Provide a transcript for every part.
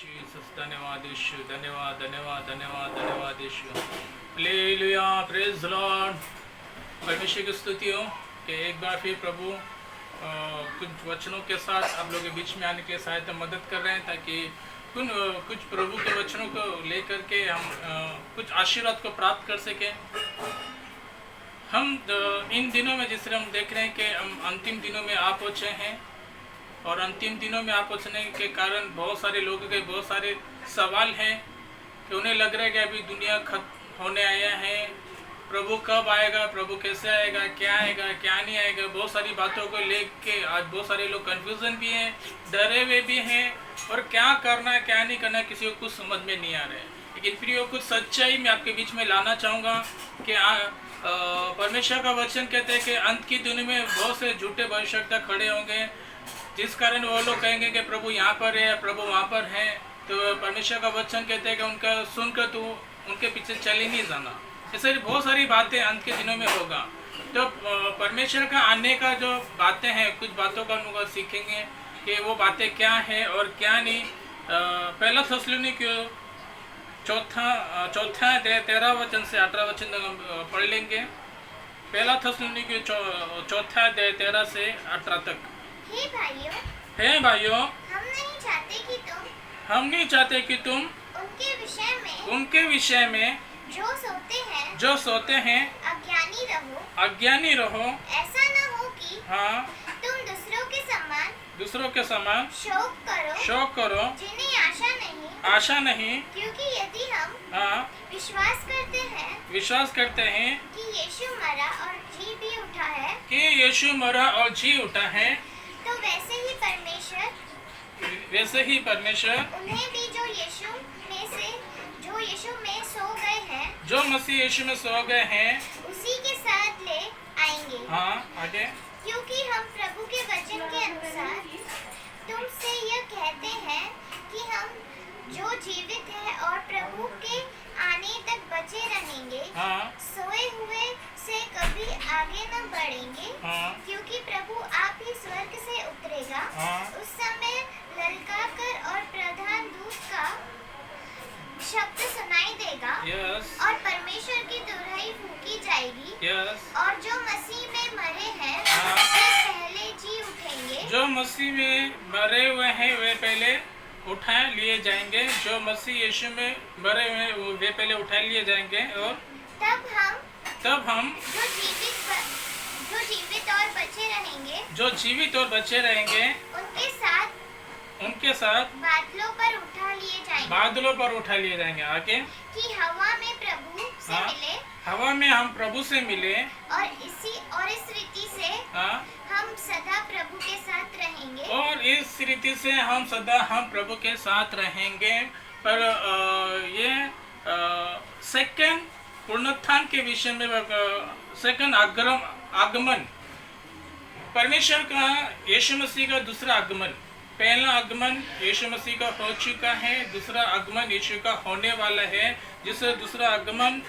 Jesus, धन्यवाद यीशु, धन्यवाद धन्यवाद धन्यवाद धन्यवाद यीशु। Hallelujah, praise Lord. परमेश्वर की स्तुति हो कि एक बार फिर प्रभु कुछ वचनों के साथ आप लोगों के बीच में आने के सहायता मदद कर रहे हैं, ताकि कुछ प्रभु के वचनों को लेकर के हम कुछ आशीर्वाद को प्राप्त कर सकें। हम इन दिनों में जिस तरह हम देख रहे हैं कि हम अंतिम दिनों में आ पहुँचे हैं, और अंतिम दिनों में आ पहुँचने के कारण बहुत सारे लोगों के बहुत सारे सवाल हैं कि उन्हें लग रहा है कि अभी दुनिया खत्म होने आया है, प्रभु कब आएगा, प्रभु कैसे आएगा, क्या आएगा क्या नहीं आएगा। बहुत सारी बातों को लेके आज बहुत सारे लोग कन्फ्यूजन भी हैं, डरे हुए भी हैं, और क्या करना है क्या नहीं करना किसी को कुछ समझ में नहीं आ रहा है। लेकिन प्रियो, कुछ सच्चाई मैं आपके बीच में लाना चाहूँगा कि परमेश्वर का वचन कहते हैं कि अंत की दुनिया में बहुत से झूठे भविष्यवक्ता खड़े होंगे, जिस कारण वो लोग कहेंगे कि प्रभु यहाँ पर है, प्रभु वहाँ पर है। तो परमेश्वर का वचन कहते हैं कि उनका सुनकर तू उनके पीछे चल ही नहीं जाना। ऐसे बहुत सारी बातें अंत के दिनों में होगा। तो परमेश्वर का आने का जो बातें हैं, कुछ बातों का हम सीखेंगे कि वो बातें क्या है और क्या नहीं। पहला थिस्सलुनीकियों चौथा 13 वचन से 18 वचन तक हम पढ़ लेंगे। पहला थिस्सलुनीकियों चौथा 13 से 18 तक। हे भाइयों, हम नहीं चाहते कि तुम उनके विषय में जो सोते हैं अज्ञानी रहो। ऐसा न हो कि हाँ, तुम दूसरों के समान शौक करो जिन्हें आशा नहीं, क्योंकि यदि हम हाँ, विश्वास करते हैं कि यीशु मरा और जी भी उठा है, तो वैसे ही परमेश्वर उन्हें भी जो मसीह यीशु में सो गए हैं उसी के साथ ले आएंगे। हाँ, आगे। क्योंकि हम प्रभु के वचन के अनुसार तुमसे यह कहते हैं कि हम जो जीवित हैं और प्रभु के आने तक बचे रहेंगे, हाँ, सोए हुए से कभी आगे न बढ़ेंगे। हाँ, क्योंकि प्रभु आप ही स्वर्ग से उतरेगा। हाँ, उस समय ललकारकर और प्रधान दूत का शब्द सुनाई देगा, यस, और परमेश्वर की दुहाई फूंकी जाएगी, यस, और जो मसीह में मरे हैं हाँ, वे पहले जी उठेंगे। जो मसीह में मरे हुए हैं वे पहले उठा लिए जाएंगे। जो मसीह यीशु में मरे हुए हैं वे पहले उठा लिए जाएंगे, और तब हम जो जीवित और बचे रहेंगे उनके साथ बादलों पर उठा लिए जाएंगे। आगे कि हवा में प्रभु से हाँ, मिले, हवा में हम प्रभु से मिले, और इस रीति से हाँ, हम सदा प्रभु के साथ रहेंगे। और इस रीति से हम सदा प्रभु के साथ रहेंगे। पर ये सेकंड पुनरुत्थान के विषय में, सेकंड आगमन, परमेश्वर का यीशु मसीह का दूसरा आगमन। पहला आगमन यीशु मसीह का हो चुका है, दूसरा आगमन यीशु का होने वाला है, जिसे दूसरा आगमन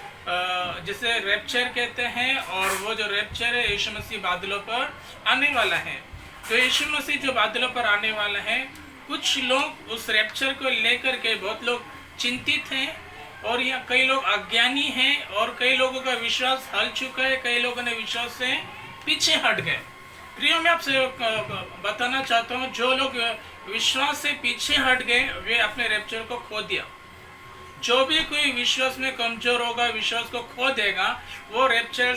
जिसे रैप्चर कहते हैं। और वो जो रैप्चर है, यीशु मसीह बादलों पर आने वाला है। तो यीशु मसीह जो बादलों पर आने वाला है, कुछ लोग उस रैप्चर को लेकर के बहुत लोग चिंतित हैं, और यहाँ कई लोग अज्ञानी हैं, और कई लोगों का विश्वास हल चुका है, कई लोगों ने विश्वास से पीछे हट गए। प्रियो, मैं आपसे बताना चाहता हूँ, जो लोग विश्वास से पीछे हट गए वे अपने रैप्चर को खो दिया। जो भी कोई विश्वास में कमजोर होगा, विश्वास को खो देगा, वो रैप्चर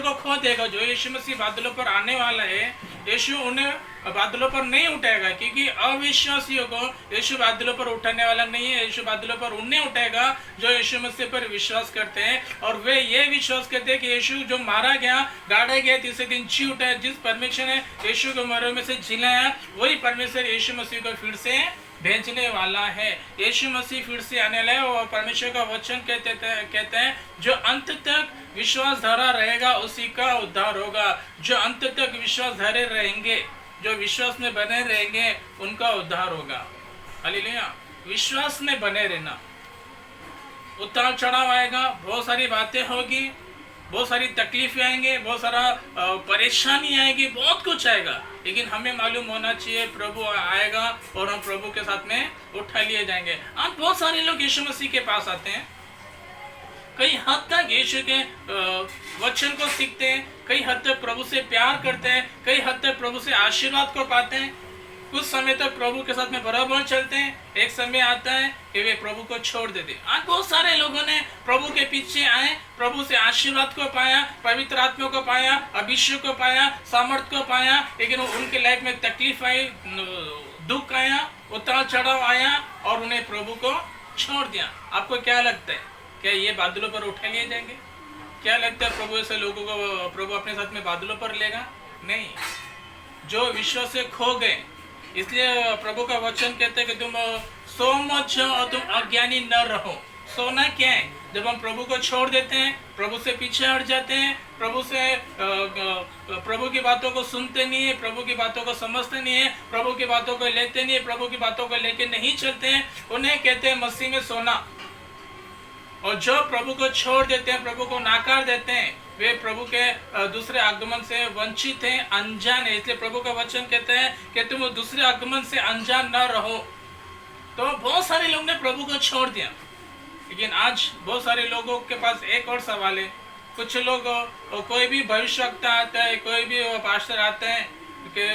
को खो देगा। जो यीशु मसीह बादलों पर आने वाला है, यीशु उन्हें बादलों पर नहीं उठाएगा, क्योंकि अविश्वासियों को यीशु बादलों पर उठाने वाला नहीं है। यीशु बादलों पर उन्हें उठाएगा जो यीशु मसीह पर विश्वास करते हैं, और वे ये विश्वास करते हैं कि यीशु जो मारा गया, गाड़ा गया, तीसरे दिन जी उठा है। जिस परमेश्वर ने यीशु को मरे में से जिलाया, वही परमेश्वर यीशु मसीह को फिर से भेजने वाला है। यीशु मसीह फिर से आने वाला है, और परमेश्वर का वचन कहते हैं जो अंत तक विश्वास धरा रहेगा उसी का उद्धार होगा। जो अंत तक विश्वास धरे रहेंगे, जो विश्वास में बने रहेंगे, उनका उद्धार होगा। हालेलुया। विश्वास में बने रहना। उतार चढ़ाव आएगा, बहुत सारी बातें होगी, बहुत सारी तकलीफें आएंगे, बहुत सारा परेशानी आएगी, बहुत कुछ आएगा, लेकिन हमें मालूम होना चाहिए प्रभु आएगा और हम प्रभु के साथ में उठा लिए जाएंगे। आज बहुत सारे लोग यीशु मसीह के पास आते हैं, कई हद तक यीशु के वचन को सीखते हैं, कई हद तक प्रभु से प्यार करते हैं, कई हद तक प्रभु से आशीर्वाद को पाते हैं, कुछ समय तक प्रभु के साथ में बराबर चलते हैं, एक समय आता है कि वे प्रभु को छोड़ देते। आज बहुत सारे लोगों ने प्रभु के पीछे आए, प्रभु से आशीर्वाद को पाया, पवित्र आत्मा को पाया, अभिषेक को पाया, सामर्थ्य को पाया, लेकिन उनके लाइफ में तकलीफ आई, दुख आया, उतार चढ़ाव आया और उन्हें प्रभु को छोड़ दिया। आपको क्या लगता है, क्या ये बादलों पर उठा लिए जाएंगे? क्या लगता है प्रभु ऐसे लोगों को प्रभु अपने साथ में बादलों पर लेगा? नहीं। जो विश्वास से खो गए, इसलिए प्रभु का वचन कहते हैं कि तुम सो मत जाओ और तुम अज्ञानी न रहो। सोना क्या है? जब हम प्रभु को छोड़ देते हैं, प्रभु से पीछे हट जाते हैं, प्रभु की बातों को सुनते नहीं है, प्रभु की बातों को समझते नहीं है, प्रभु की बातों को लेते नहीं है, प्रभु की बातों को लेके नहीं चलते हैं, उन्हें कहते हैं मसीह में सोना। और जो प्रभु को छोड़ देते हैं, प्रभु को नाकार देते हैं, वे प्रभु के दूसरे आगमन से वंचित हैं, अनजान है। इसलिए प्रभु का वचन कहते हैं कि तुम दूसरे आगमन से अनजान न रहो। तो बहुत सारे लोग ने प्रभु को छोड़ दिया, लेकिन आज बहुत सारे लोगों के पास एक और सवाल है। कुछ लोग, कोई भी भविष्यवक्ता आता है, कोई भी पास्टर आते हैं कि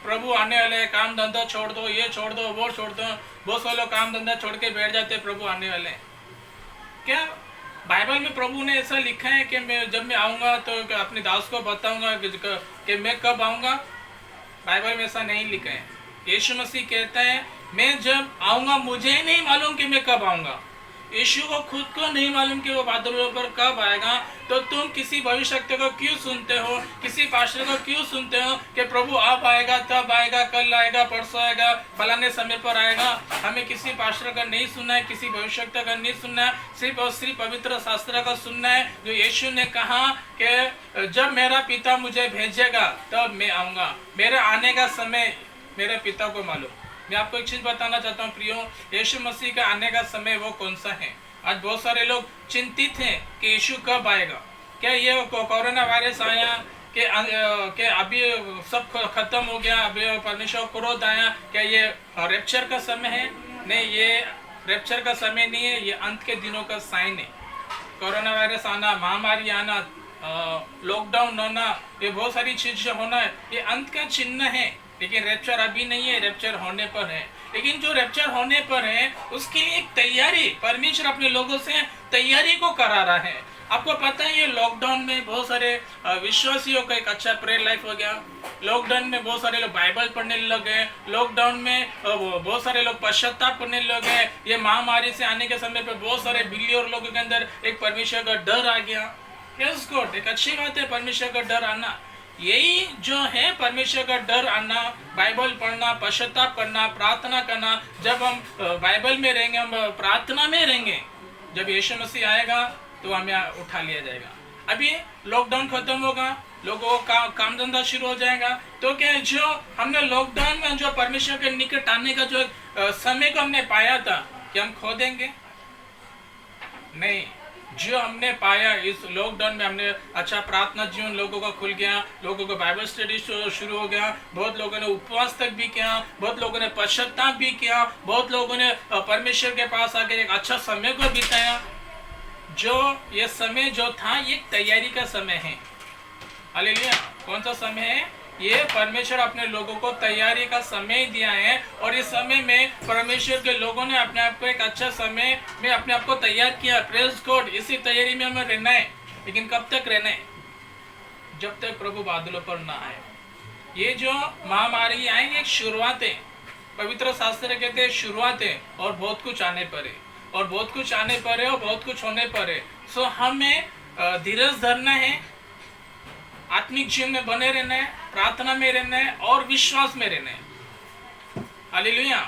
प्रभु आने वाले, काम धंधा छोड़ दो, ये छोड़ दो, वो छोड़ दो। बहुत सारे लोग काम धंधा छोड़ के बैठ जाते हैं, प्रभु आने वाले। क्या बाइबल में प्रभु ने ऐसा लिखा है कि जब मैं आऊँगा तो अपने दास को बताऊँगा कि मैं कब आऊँगा? बाइबल में ऐसा नहीं लिखा है। यीशु मसीह कहता है मैं जब आऊँगा मुझे ही नहीं मालूम कि मैं कब आऊँगा। यीशु को खुद को नहीं मालूम कि वो बादलों पर कब आएगा। तो तुम किसी भविष्यवक्ता को क्यों सुनते हो, किसी पास्टर को क्यों सुनते हो कि प्रभु अब आएगा, तब आएगा, कल आएगा, परसों आएगा, फलाने समय पर आएगा? हमें किसी पास्टर का नहीं सुनना है, किसी भविष्यवक्ता का नहीं सुनना है, सिर्फ और सिर्फ पवित्र शास्त्र का सुनना है, जो यीशु ने कहा कि जब मेरा पिता मुझे भेजेगा तब मैं आऊँगा। मेरे आने का समय मेरे पिता को मालूम। मैं आपको एक चीज बताना चाहता हूँ प्रियो, यीशु मसीह का आने का समय वो कौन सा है? आज बहुत सारे लोग चिंतित हैं कि यीशु कब आएगा। क्या ये कोरोना वायरस आया कि अभी सब खत्म हो गया, अभी परमेश्वर क्रोध आया, क्या ये रैप्चर का समय है? नहीं, ये रैप्चर का समय नहीं है, ये अंत के दिनों का साइन है। कोरोना वायरस आना, महामारी आना, लॉकडाउन होना, ये बहुत सारी चीजें होना, ये अंत का चिन्ह है। लेकिन रैप्चर अभी नहीं है, रैप्चर होने पर है। लेकिन जो रैप्चर होने पर है उसके लिए एक तैयारी परमेश्वर अपने लोगों से तैयारी को करा रहा है। आपको पता है ये लॉकडाउन में बहुत सारे विश्वासियों का एक अच्छा प्रेयर लाइफ हो गया। लॉकडाउन में बहुत सारे लोग बाइबल पढ़ने लगे, लॉकडाउन में बहुत सारे लोग पश्चाताप करने लगे। ये महामारी से आने के समय पे बहुत सारे बिलियन लोगों के अंदर एक परमेश्वर का डर आ गया। यस गॉड, एक अच्छी बात है परमेश्वर का डर आना। यही जो है परमेश्वर का डर आना, बाइबल पढ़ना, पश्चाताप करना, प्रार्थना करना। जब हम बाइबल में रहेंगे, हम प्रार्थना में रहेंगे, जब यीशु मसीह आएगा तो हमें उठा लिया जाएगा। अभी लॉकडाउन खत्म होगा, लोगों का काम धंधा शुरू हो जाएगा। तो क्या जो हमने लॉकडाउन में जो परमेश्वर के निकट आने का जो समय को हमने पाया था, कि हम खो देंगे? नहीं, जो हमने पाया इस लॉकडाउन में, हमने अच्छा प्रार्थना जीवन लोगों का खुल गया, लोगों को बाइबल स्टडी शुरू हो गया, बहुत लोगों ने उपवास तक भी किया, बहुत लोगों ने पश्चाताप भी किया, बहुत लोगों ने परमेश्वर के पास आकर एक अच्छा समय को बिताया। जो ये समय जो था ये तैयारी का समय है। हालेलुया। कौन सा समय है ये? परमेश्वर अपने लोगों को तैयारी का समय दिया है, और इस समय में परमेश्वर के लोगों ने अपने आप को एक अच्छा समय में अपने आप को तैयार किया। Praise God. इसी तैयारी में हमें रहना है। लेकिन कब तक रहना है? जब तक प्रभु बादलों पर ना आए। ये जो महामारी आई एक शुरुआत है। पवित्र शास्त्र कहते हैं शुरुआत है, और बहुत कुछ आने पर है, और बहुत कुछ आने पर है, और बहुत कुछ होने पर है। सो हमें धीरज धरना है, आत्मिक जीवन में बने रहना है, प्रार्थना में रहना है, और विश्वास में रहना है। हालेलुया।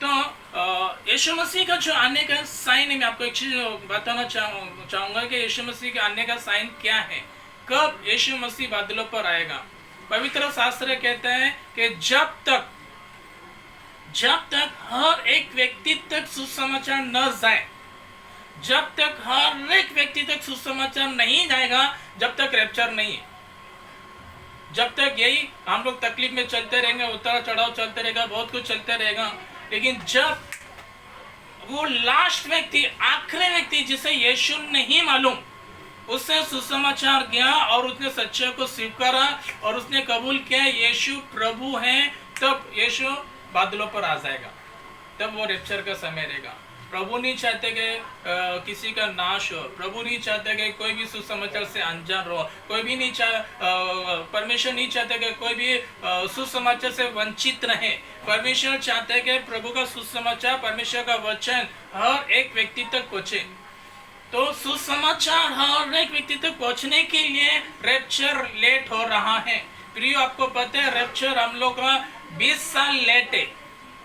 तो यीशु मसीह का जो आने का साइन है, मैं आपको एक चीज बताना चाहूंगा कि यीशु मसीह के आने का साइन क्या है। कब यीशु मसीह बादलों पर आएगा? पवित्र शास्त्र कहता है कि जब तक हर एक व्यक्ति तक सुसमाचार न जाए, जब तक हर एक व्यक्ति तक सुसमाचार नहीं जाएगा, जब तक रैप्चर नहीं, जब तक यही हम लोग तकलीफ में चलते रहेंगे, उतार चढ़ाव चलते रहेगा, बहुत कुछ चलते रहेगा। लेकिन जब वो लास्ट व्यक्ति, आखिरी व्यक्ति जिसे यीशु नहीं मालूम, उससे सुसमाचार गया और उसने सच्चाई को स्वीकारा और उसने कबूल किया यीशु प्रभु है, तब यीशु बादलों पर आ जाएगा, तब वो रैप्चर का समय रहेगा। प्रभु नहीं चाहते कि किसी का नाश हो, प्रभु नहीं चाहते कि कोई भी सुसमाचार से अनजान रहो, कोई भी नहीं परमेश्वर नहीं चाहते कि कोई भी सुसमाचार से वंचित रहे। परमेश्वर चाहते हैं कि प्रभु का सुसमाचार, परमेश्वर का वचन हर एक व्यक्ति तक पहुंचे। तो सुसमाचार हर एक व्यक्ति तक पहुंचने के लिए रैप्चर लेट हो रहा है। प्रियो, आपको पता है रैप्चर हम लोग का 20 साल लेट है।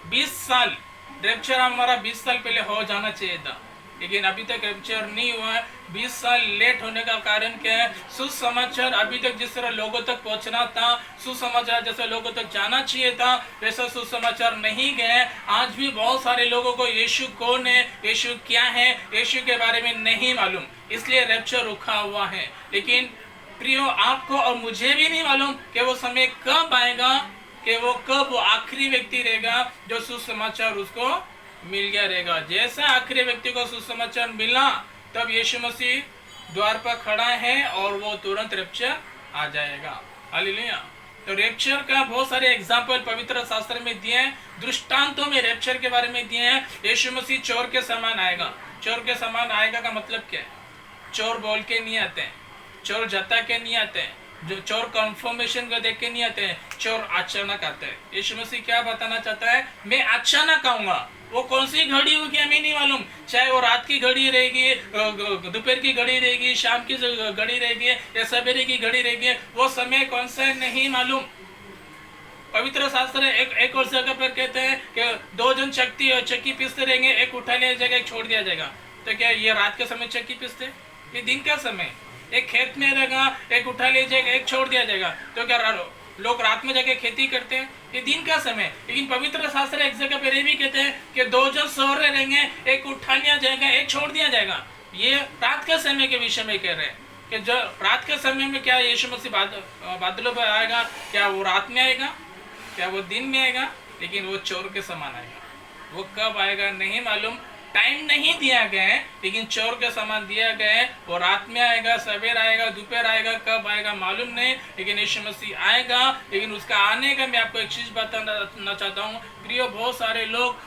20 साल रैप्चर हमारा 20 साल पहले हो जाना चाहिए था, लेकिन अभी तक रैप्चर नहीं हुआ है। 20 साल लेट होने का कारण क्या है? सुसमाचार अभी तक जिस तरह लोगों तक पहुंचना था, सुसमाचार जैसे लोगों तक जाना चाहिए था, वैसा सुसमाचार नहीं गए। आज भी बहुत सारे लोगों को यीशु कौन है, यीशु क्या है, यीशु के बारे में नहीं मालूम, इसलिए रैप्चर रुका हुआ है। लेकिन प्रियो, आपको और मुझे भी नहीं मालूम कि वो समय कब आएगा, कि वो कब वो आखिरी व्यक्ति रहेगा जो सुसमाचार उसको मिल गया रहेगा। जैसा आखिरी व्यक्ति को सुसमाचार मिला, तब यीशु मसीह द्वार पर खड़ा है और वो तुरंत रैप्चर आ जाएगा। हालेलुया। तो रैप्चर का बहुत सारे एग्जाम्पल पवित्र शास्त्र में दिए हैं, दृष्टांतों में रैप्चर के बारे में दिए हैं। यीशु मसीह चोर के समान आएगा। चोर के समान आएगा का मतलब क्या है? चोर बोल के नहीं आते हैं, चोर जता के नहीं आते हैं, जो चोर कंफर्मेशन को देख के नहीं आते हैं, चोर अचानक आते हैं। यीशु मसीह क्या बताना चाहता है? मैं अचानक आऊंगा। वो कौन सी घड़ी होगी हमें नहीं मालूम, चाहे वो रात की घड़ी रहेगी, दोपहर की घड़ी रहेगी, शाम की घड़ी रहेगी या सवेरे की घड़ी रहेगी, वो समय कौन सा है नहीं मालूम। पवित्र शास्त्र एक और जगह पर कहते हैं कि 2 जन चक्की पीसते रहेंगे, एक उठा लिया जाएगा, एक छोड़ दिया जाएगा। तो क्या ये रात के समय चक्की पीसते? ये दिन का समय। एक खेत में रहेगा, एक उठा लिया जाएगा, एक छोड़ दिया जाएगा। तो क्या लोग रात में जाके खेती करते हैं? ये दिन का समय। लेकिन पवित्र शास्त्र एक जगह पर ये भी कहते हैं कि 2 जन सो रहे रहेंगे, एक उठा लिया जाएगा, एक छोड़ दिया जाएगा। ये रात के समय के विषय में कह रहे हैं कि जो रात के समय में क्या यीशु मसीह बादलों पर आएगा? क्या वो रात में आएगा, क्या वो दिन में आएगा? लेकिन वो चोर के समान आएगा। वो कब आएगा नहीं मालूम, टाइम नहीं दिया गया है, लेकिन चोर के समान दिया गया है। वो रात में आएगा, सवेर आएगा, दोपहर आएगा, कब आएगा मालूम नहीं, लेकिन यीशु मसीह आएगा। लेकिन उसका आने का मैं आपको एक चीज बताना चाहता हूँ प्रियो, बहुत सारे लोग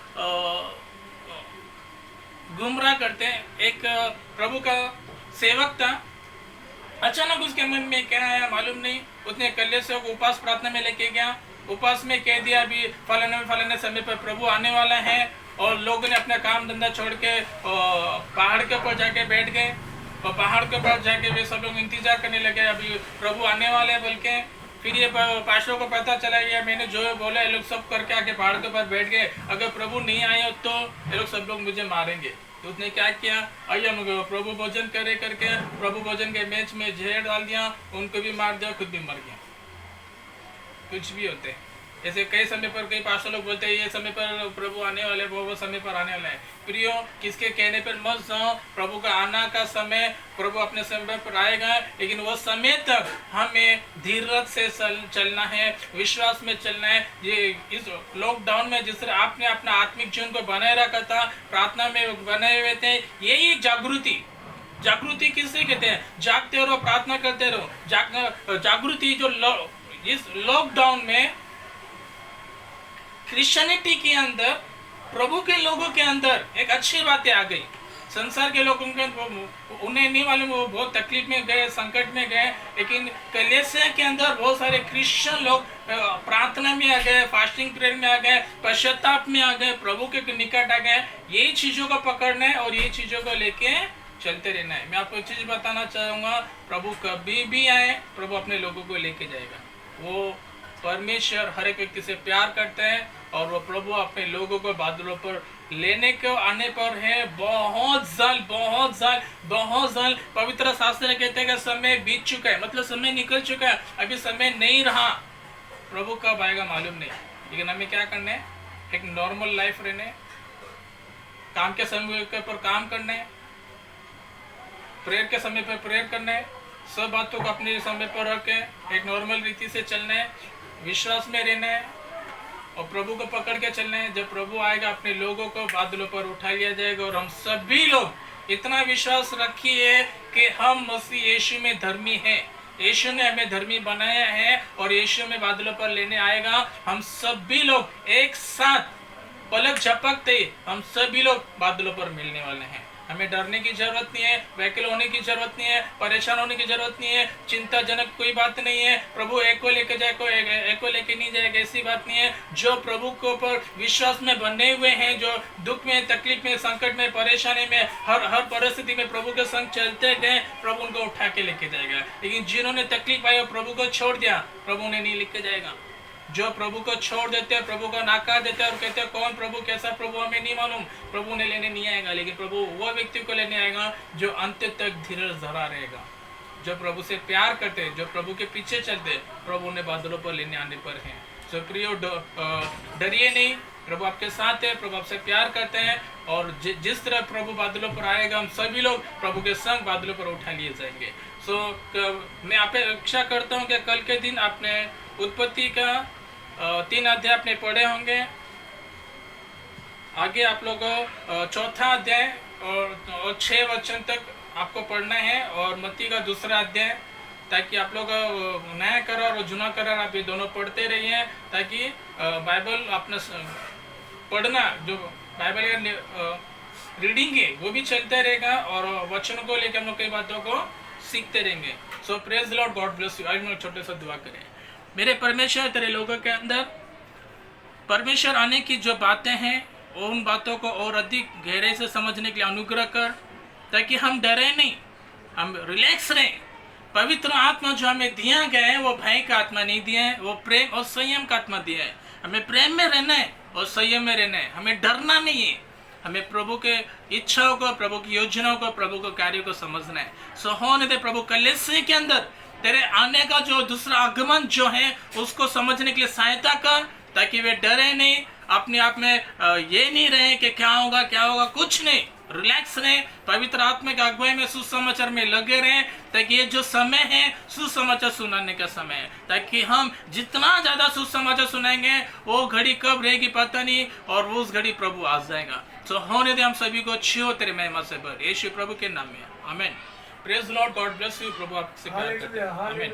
गुमराह करते हैं। एक प्रभु का सेवक था, अचानक उसके मन में क्या आया मालूम नहीं, उसने कलीसिया को उपास प्रार्थना में लेके गया, उपास में कह दिया अभी फलाने समय पर प्रभु आने वाला है। और लोगों ने अपना काम धंधा छोड़ के पहाड़ के ऊपर जाके बैठ गए, और पहाड़ के ऊपर जाके वे सब लोग इंतजार करने लगे अभी प्रभु आने वाले हैं बोल के। फिर ये पास्टरों को पता चला गया, मैंने जो बोला ये लोग सब करके आके पहाड़ के ऊपर बैठ गए, अगर प्रभु नहीं आए तो ये लोग सब लोग मुझे मारेंगे। तो उसने क्या किया, आइए प्रभु भोजन करे करके प्रभु भोजन के मैच में जहर डाल दिया, उनको भी मार दिया, खुद भी मर गया। कुछ भी होते हैं ऐसे। कई समय पर कई पास्टर लोग बोलते हैं ये समय पर प्रभु आने वाले, वो समय पर आने वाला है। प्रियो, किसके कहने पर मत जाओ, प्रभु का आना का समय, प्रभु अपने समय पर आएगा, लेकिन वो समय तक हमें धीरज से चलना है, विश्वास में चलना है। ये इस लॉकडाउन में जिस तरह आपने अपना आत्मिक जीवन को बनाए रखा था, प्रार्थना में बनाए हुए थे, यही जागृति किससे कहते हैं? जागते रहो, प्रार्थना करते रहो। जागृति जो इस लॉकडाउन में क्रिश्चियनिटी के अंदर, प्रभु के लोगों के अंदर एक अच्छी बातें आ गई। संसार के लोग उन्हें नहीं मालूम, वो बहुत तकलीफ में गए, संकट में गए, लेकिन कलीसिया के अंदर बहुत सारे क्रिश्चियन लोग प्रार्थना में आ गए, फास्टिंग प्रेयर में आ गए, पश्चाताप में आ गए, प्रभु के निकट आ गए। यही चीजों को पकड़ना है और यही चीजों को लेके चलते रहना है। मैं आपको एक चीज बताना चाहूंगा, प्रभु कभी भी आए, प्रभु अपने लोगों को लेके जाएगा। वो परमेश्वर हर एक व्यक्ति से प्यार करते हैं और वो प्रभु अपने लोगों को बादलों पर लेने को आने पर है बहुत जल्द। पवित्र शास्त्र कहते हैं कि समय बीत चुका है, मतलब समय निकल चुका है, अभी समय नहीं रहा। प्रभु कब आएगा मालूम नहीं, लेकिन हमें क्या करना है? एक नॉर्मल लाइफ रहने, काम के समय के ऊपर काम करना है, प्रेयर के समय पर प्रेयर करना है, सब बातों को अपने समय पर रख के एक नॉर्मल रीति से चलना है, विश्वास में रहना है और प्रभु को पकड़ के चलना है। जब प्रभु आएगा अपने लोगों को बादलों पर उठा लिया जाएगा और हम सभी लोग इतना विश्वास रखिए कि हम मसीह यीशु में धर्मी हैं। यीशु ने हमें धर्मी बनाया है और यीशु में बादलों पर लेने आएगा। हम सभी लोग एक साथ पलक झपकते हम सभी लोग बादलों पर मिलने वाले हैं। हमें डरने की जरूरत नहीं है, व्याकुल होने की जरूरत नहीं है, परेशान होने की जरूरत नहीं है, चिंताजनक कोई बात नहीं है। प्रभु एक को लेके जाए, कोई एक को लेके नहीं जाएगा, ऐसी बात नहीं है। जो प्रभु के ऊपर विश्वास में बने हुए हैं, जो दुख में, तकलीफ में, संकट में, परेशानी में, हर परिस्थिति में प्रभु के संग चलते गए, प्रभु उनको उठा के लेके जाएगा। लेकिन जिन्होंने तकलीफ आई और प्रभु को छोड़ दिया, प्रभु उन्हें नहीं लेके जाएगा। जो प्रभु को छोड़ देते हैं, प्रभु को नाकार देते हैं और कहते हैं कौन प्रभु, कैसा प्रभु, हमें नहीं मालूम, प्रभु उन्हें लेने नहीं आएगा। लेकिन प्रभु वो व्यक्ति को लेने आएगा जो अंत तक धीरज धरा रहेगा, जो प्रभु से प्यार करते हैं, जो प्रभु के पीछे चलते, प्रभु उन्हें बादलों पर लेने आने पर है। तो प्रियो, डरिए नहीं, प्रभु आपके साथ है, प्रभु आपसे प्यार करते हैं और जिस तरह प्रभु बादलों पर आएगा, हम सभी लोग प्रभु के संग बादलों पर उठा लिए जाएंगे। मैं अपेक्षा करता हूँ कि कल के दिन आपने उत्पत्ति का 3 अध्याय आपने पढ़े होंगे। आगे आप लोग 4था अध्याय और 6 वचन तक आपको पढ़ना है और मत्ती का 2रा अध्याय, ताकि आप लोग नया करार और जुना करार आप ये दोनों पढ़ते रहिए, ताकि बाइबल अपना पढ़ना, जो बाइबल का रीडिंग है वो भी चलते रहेगा और वचन को लेकर हम लोग कई बातों को सीखते रहेंगे। So praise the Lord, God bless you. आज हम छोटे सा दुआ करें। मेरे परमेश्वर, तेरे लोगों के अंदर परमेश्वर आने की जो बातें हैं, उन बातों को और अधिक गहरे से समझने के लिए अनुग्रह कर, ताकि हम डरे नहीं, हम रिलैक्स रहें। पवित्र आत्मा जो हमें दिया गया है वो भय का आत्मा नहीं दिया है, वो प्रेम और संयम का आत्मा दिया है। हमें प्रेम में रहना है और संयम में रहना है, हमें डरना नहीं है। हमें प्रभु के इच्छाओं को, प्रभु की योजनाओं को, प्रभु के कार्यों को समझना है। सो होने दे प्रभु, कलीसिया के अंदर तेरे आने का जो दूसरा आगमन जो है उसको समझने के लिए सहायता कर, ताकि वे डरे नहीं, अपने आप में ये नहीं रहे कि क्या होगा क्या होगा, कुछ नहीं, रिलैक्स रहे, पवित्र आत्मा के अगुवाई में सुसमाचार में लगे रहें, ताकि ये जो समय है सुसमाचार सुनाने का समय है, ताकि हम जितना ज्यादा सुसमाचार सुनाएंगे वो घड़ी कब रहेगी पता नहीं, और वो उस घड़ी प्रभु आ जाएगा। तो होने दे हम सभी को अच्छी हो तेरे महिमा से भर, यीशु प्रभु के नाम में, आमीन। Praise Lord, God bless you. प्रभु आपसे प्यार करते हैं, आमीन।